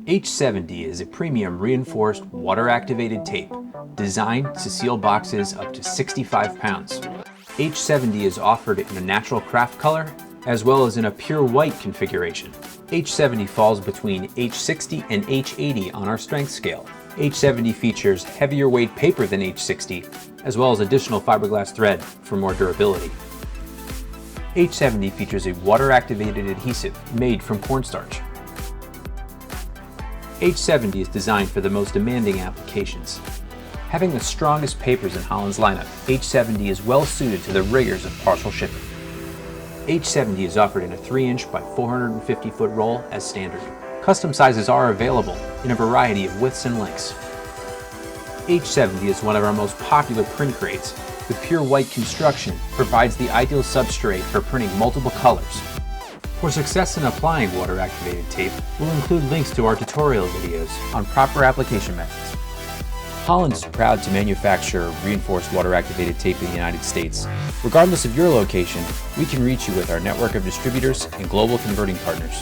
H-70 is a premium reinforced water-activated tape designed to seal boxes up to 65 pounds. H-70 is offered in a natural kraft color as well as in a pure white configuration. H-70 falls between H-60 and H-80 on our strength scale. H-70 features heavier weight paper than H-60 as well as additional fiberglass thread for more durability. H-70 features a water-activated adhesive made from cornstarch. H-70 is designed for the most demanding applications. Having the strongest papers in Holland's lineup, H-70 is well suited to the rigors of parcel shipping. H-70 is offered in a 3-inch by 450-foot roll as standard. Custom sizes are available in a variety of widths and lengths. H-70 is one of our most popular print grades. The pure white construction provides the ideal substrate for printing multiple colors. For success in applying water-activated tape, we'll include links to our tutorial videos on proper application methods. Holland is proud to manufacture reinforced water-activated tape in the United States. Regardless of your location, we can reach you with our network of distributors and global converting partners.